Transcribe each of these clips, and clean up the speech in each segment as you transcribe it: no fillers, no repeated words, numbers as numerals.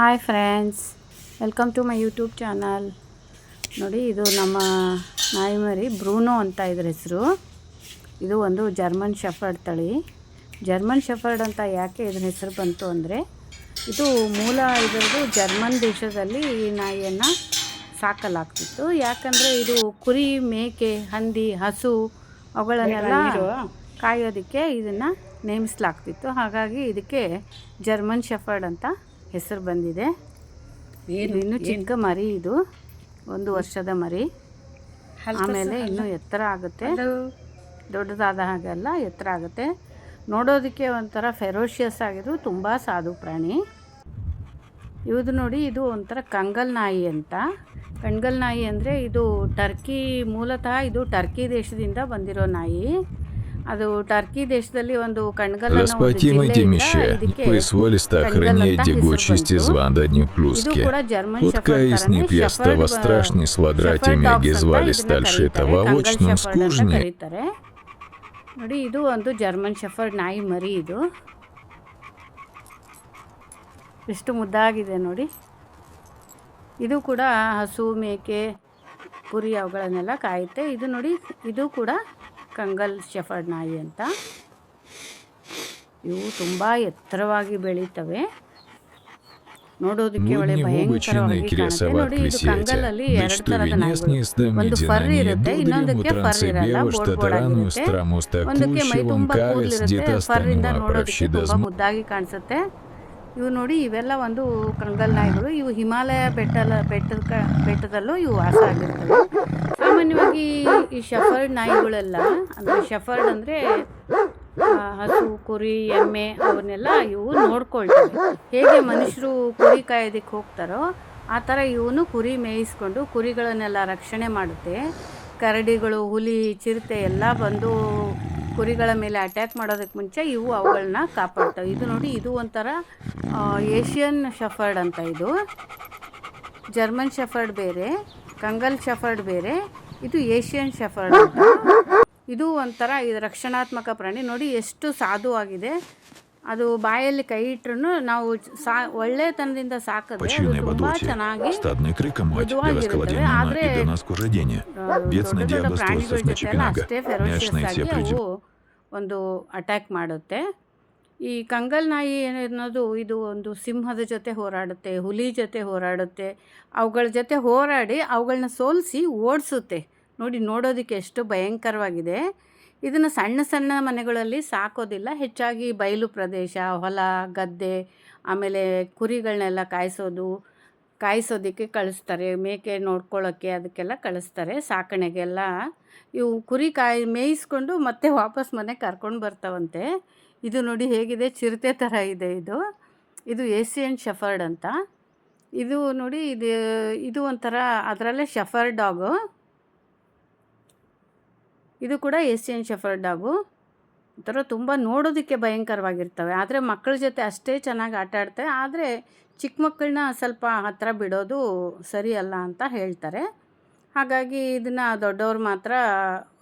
Hi friends, welcome to my YouTube channel. ನೋಡಿ, ಇದು ನಮ್ಮ ನಾಯಿ ಮರಿ ಬ್ರೂನೋ ಅಂತ ಇದ್ರ ಹೆಸರು. ಇದು ಒಂದು ಜರ್ಮನ್ ಶೆಫರ್ಡ್ ತಳಿ. ಜರ್ಮನ್ ಶೆಫರ್ಡ್ ಅಂತ ಯಾಕೆ ಇದ್ರ ಹೆಸರು ಬಂತು ಅಂದರೆ, ಇದು ಮೂಲ ಇದರದು ಜರ್ಮನ್ ದೇಶದಲ್ಲಿ ಈ ನಾಯಿಯನ್ನು ಸಾಕಲಾಗ್ತಿತ್ತು. ಯಾಕಂದರೆ ಇದು ಕುರಿ, ಮೇಕೆ, ಹಂದಿ, ಹಸು ಅವುಗಳನ್ನೆಲ್ಲ ಕಾಯೋದಕ್ಕೆ ಇದನ್ನು ನೇಮಿಸಲಾಗ್ತಿತ್ತು. ಹಾಗಾಗಿ ಇದಕ್ಕೆ ಜರ್ಮನ್ ಶೆಫರ್ಡ್ ಅಂತ ಹೆಸರು ಬಂದಿದೆ. ಇನ್ನೂ ಚಿಕ್ಕ ಮರಿ, ಇದು 1 ವರ್ಷದ ಮರಿ. ಆಮೇಲೆ ಇನ್ನೂ ಎತ್ತರ ಆಗುತ್ತೆ, ದೊಡ್ಡದಾದ ಹಾಗೆಲ್ಲ ಎತ್ತರ ಆಗುತ್ತೆ. ನೋಡೋದಕ್ಕೆ ಒಂಥರ ಫೆರೋಷಿಯಸ್ ಆಗಿದ್ರು, ತುಂಬ ಸಾಧು ಪ್ರಾಣಿ. ಇವುದು ನೋಡಿ, ಇದು ಒಂಥರ ಕಂಗಲ್ ನಾಯಿ ಅಂತ. ಕಂಗಲ್ ನಾಯಿ ಅಂದರೆ ಇದು ಟರ್ಕಿ, ಮೂಲತಃ ಇದು ಟರ್ಕಿ ದೇಶದಿಂದ ಬಂದಿರೋ ನಾಯಿ. ಅದು ಟರ್ಕಿ ದೇಶದಲ್ಲಿ ಒಂದು ಕಣ್ಗಲ್ಲನ್ನು позволит охранять тягучести звандания плюски. Утка из непьястого страшни с вадратями звали стальши таволочным скужни. ನೋಡಿ, ಇದು ಒಂದು ಜರ್ಮನ್ ಶೆಫರ್ಡ್ ನಾಯಿ ಮರಿ. ಇದು ಎಷ್ಟು ಮುದ್ದಾಗಿದೆ ನೋಡಿ. ಇದು ಕೂಡ ಹಸು, ಮೇಕೆ, ಕುರಿ ಅವುಗಳನ್ನೆಲ್ಲ ಕಾಯುತ್ತೆ. ಇದು ನೋಡಿ, ಇದು ಕೂಡ ಕಂಗಲ್ ಶೆಫರ್ಡ್ ನಾಯಿ ಅಂತ. ಇವು ತುಂಬ ಎತ್ತರವಾಗಿ ಬೆಳೀತವೆ, ನೋಡೋದಕ್ಕೆ ಒಳ್ಳೆ ಭಯಂಕರವಾಗಿ ಕಾಣುತ್ತೆ. ನೋಡಿ, ಇದು ಕಂಗಲಲ್ಲಿ 2 ಥರದ ನಾಯಿಗಳು. ಒಂದು ಫರ್ ಇರುತ್ತೆ, ಇನ್ನೊಂದಕ್ಕೆ ಫರ್ ಇರಲ್ಲ, ಬೋರ್ಡ್ ಬೋರ್ಡ್ ಆಗಿರುತ್ತೆ. ಒಂದಕ್ಕೆ ಮೈ ತುಂಬ ಕೂದಲಿರುತ್ತೆ, ಫರ್ರಿಂದ ನೋಡೋದಕ್ಕೆ ತುಂಬ ಮುದ್ದಾಗಿ ಕಾಣಿಸುತ್ತೆ. ಇವು ನೋಡಿ, ಇವೆಲ್ಲ ಒಂದು ಕಂಗಲ್ ನಾಯಿಗಳು. ಇವು ಹಿಮಾಲಯ ಬೆಟ್ಟದಲ್ಲೂ ಇವು ವಾಸ ಆಗಿರ್ತವೆ. ಸಾಮಾನ್ಯವಾಗಿ ಈ ಶೆಫರ್ಡ್ ನಾಯಿಗಳೆಲ್ಲ, ಅಂದರೆ ಶೆಫರ್ಡ್ ಅಂದರೆ ಹಸು, ಕುರಿ, ಎಮ್ಮೆ ಅವನ್ನೆಲ್ಲ ಇವು ನೋಡ್ಕೊಳ್ತವೆ. ಹೇಗೆ ಮನುಷ್ಯರು ಕುರಿ ಕಾಯೋದಕ್ಕೆ ಹೋಗ್ತಾರೋ ಆ ಥರ ಇವನು ಕುರಿ ಮೇಯಿಸ್ಕೊಂಡು ಕುರಿಗಳನ್ನೆಲ್ಲ ರಕ್ಷಣೆ ಮಾಡುತ್ತೆ. ಕರಡಿಗಳು, ಹುಲಿ, ಚಿರತೆ ಎಲ್ಲ ಬಂದು ಕುರಿಗಳ ಮೇಲೆ ಅಟ್ಯಾಕ್ ಮಾಡೋದಕ್ಕೆ ಮುಂಚೆ ಇವು ಅವುಗಳನ್ನ ಕಾಪಾಡ್ತವೆ. ಇದು ನೋಡಿ, ಇದು ಒಂಥರ ಏಷ್ಯನ್ ಶೆಫರ್ಡ್ ಅಂತ. ಇದು ಜರ್ಮನ್ ಶೆಫರ್ಡ್ ಬೇರೆ, ಕಂಗಲ್ ಶೆಫರ್ಡ್ ಬೇರೆ, ಇದು ಏಷ್ಯನ್ ಶೆಫರ್ಡ್ ಅಂತ. ಇದು ಒಂಥರ ಇದು ರಕ್ಷಣಾತ್ಮಕ ಪ್ರಾಣಿ. ನೋಡಿ ಎಷ್ಟು ಸಾಧುವಾಗಿದೆ. ಅದು ಬಾಯಲ್ಲಿ ಕೈ ಇಟ್ಟರು ನಾವು ಒಳ್ಳೆತನದಿಂದ ಸಾಕಿದ್ರೆ ಅದು ತುಂಬ ಚೆನ್ನಾಗಿ ಮೃದುವಾಗಿರುತ್ತವೆ. ಆದರೆ ದೊಡ್ಡ ದೊಡ್ಡ ಪ್ರಾಣಿಗಳ ಜೊತೆ ಎಲ್ಲ ಅಷ್ಟೇ ಫೆರೋಷಿಯಸ್ ಆಗಿ ಅವು ಒಂದು ಅಟ್ಯಾಕ್ ಮಾಡುತ್ತೆ. ಈ ಕಂಗಲ್ ನಾಯಿ ಅನ್ನೋದು ಇದು ಒಂದು ಸಿಂಹದ ಜೊತೆ ಹೋರಾಡುತ್ತೆ, ಹುಲಿ ಜೊತೆ ಹೋರಾಡುತ್ತೆ. ಅವುಗಳ ಜೊತೆ ಹೋರಾಡಿ ಅವುಗಳನ್ನ ಸೋಲಿಸಿ ಓಡಿಸುತ್ತೆ. ನೋಡಿ, ನೋಡೋದಕ್ಕೆ ಎಷ್ಟು ಭಯಂಕರವಾಗಿದೆ. ಇದನ್ನು ಸಣ್ಣ ಸಣ್ಣ ಮನೆಗಳಲ್ಲಿ ಸಾಕೋದಿಲ್ಲ, ಹೆಚ್ಚಾಗಿ ಬಯಲು ಪ್ರದೇಶ, ಹೊಲ, ಗದ್ದೆ, ಆಮೇಲೆ ಕುರಿಗಳನ್ನೆಲ್ಲ ಕಾಯಿಸೋದಕ್ಕೆ ಕಳಿಸ್ತಾರೆ. ಮೇಕೆ ನೋಡ್ಕೊಳ್ಳೋಕ್ಕೆ ಅದಕ್ಕೆಲ್ಲ ಕಳಿಸ್ತಾರೆ, ಸಾಕಣೆಗೆಲ್ಲ. ಇವು ಕುರಿ ಮೇಯಿಸ್ಕೊಂಡು ಮತ್ತೆ ವಾಪಸ್ ಮನೆಗೆ ಕರ್ಕೊಂಡು ಬರ್ತಾವಂತೆ. ಇದು ನೋಡಿ ಹೇಗಿದೆ, ಚಿರತೆ ಥರ ಇದೆ. ಇದು ಏಷ್ಯನ್ ಶೆಫರ್ಡ್ ಅಂತ. ಇದು ನೋಡಿ, ಇದು ಒಂಥರ ಅದರಲ್ಲೇ ಶೆಫರ್ಡ್ ಡಾಗು. ಇದು ಕೂಡ ಏಷ್ಯನ್ ಶೆಫರ್ಡ್ ಡಾಗು. ಒಂಥರ ತುಂಬ ನೋಡೋದಕ್ಕೆ ಭಯಂಕರವಾಗಿರ್ತವೆ, ಆದರೆ ಮಕ್ಕಳ ಜೊತೆ ಅಷ್ಟೇ ಚೆನ್ನಾಗಿ ಆಟ ಆಡ್ತವೆ. ಆದರೆ ಚಿಕ್ಕ ಮಕ್ಕಳನ್ನ ಸ್ವಲ್ಪ ಹತ್ತಿರ ಬಿಡೋದು ಸರಿ ಅಲ್ಲ ಅಂತ ಹೇಳ್ತಾರೆ. ಹಾಗಾಗಿ ಇದನ್ನು ದೊಡ್ಡವ್ರು ಮಾತ್ರ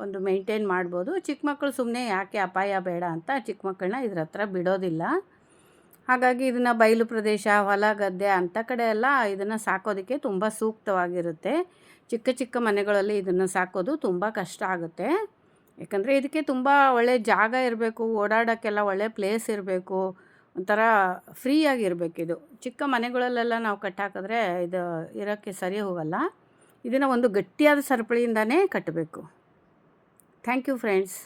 ಒಂದು ಮೇಂಟೈನ್ ಮಾಡ್ಬೋದು. ಚಿಕ್ಕ ಮಕ್ಕಳು ಸುಮ್ಮನೆ ಯಾಕೆ, ಅಪಾಯ ಬೇಡ ಅಂತ ಚಿಕ್ಕ ಮಕ್ಕಳನ್ನ ಇದ್ರ ಹತ್ರ ಬಿಡೋದಿಲ್ಲ. ಹಾಗಾಗಿ ಇದನ್ನು ಬಯಲು ಪ್ರದೇಶ, ಹೊಲ, ಗದ್ದೆ ಅಂಥ ಕಡೆ ಎಲ್ಲ ಇದನ್ನು ಸಾಕೋದಕ್ಕೆ ತುಂಬ ಸೂಕ್ತವಾಗಿರುತ್ತೆ. ಚಿಕ್ಕ ಚಿಕ್ಕ ಮನೆಗಳಲ್ಲಿ ಇದನ್ನು ಸಾಕೋದು ತುಂಬ ಕಷ್ಟ ಆಗುತ್ತೆ. ಯಾಕಂದರೆ ಇದಕ್ಕೆ ತುಂಬ ಒಳ್ಳೆ ಜಾಗ ಇರಬೇಕು, ಓಡಾಡೋಕ್ಕೆಲ್ಲ ಒಳ್ಳೆ ಪ್ಲೇಸ್ ಇರಬೇಕು, ಒಂಥರ ಫ್ರೀಯಾಗಿರಬೇಕು. ಇದು ಚಿಕ್ಕ ಮನೆಗಳಲ್ಲೆಲ್ಲ ನಾವು ಕಟ್ಟಾಕಿದ್ರೆ ಇದು ಇರೋಕ್ಕೆ ಸರಿ ಹೋಗಲ್ಲ. ಇದನ್ನು ಒಂದು ಗಟ್ಟಿಯಾದ ಸರಪಳಿಯಿಂದನೇ ಕಟ್ಟಬೇಕು. Thank you friends.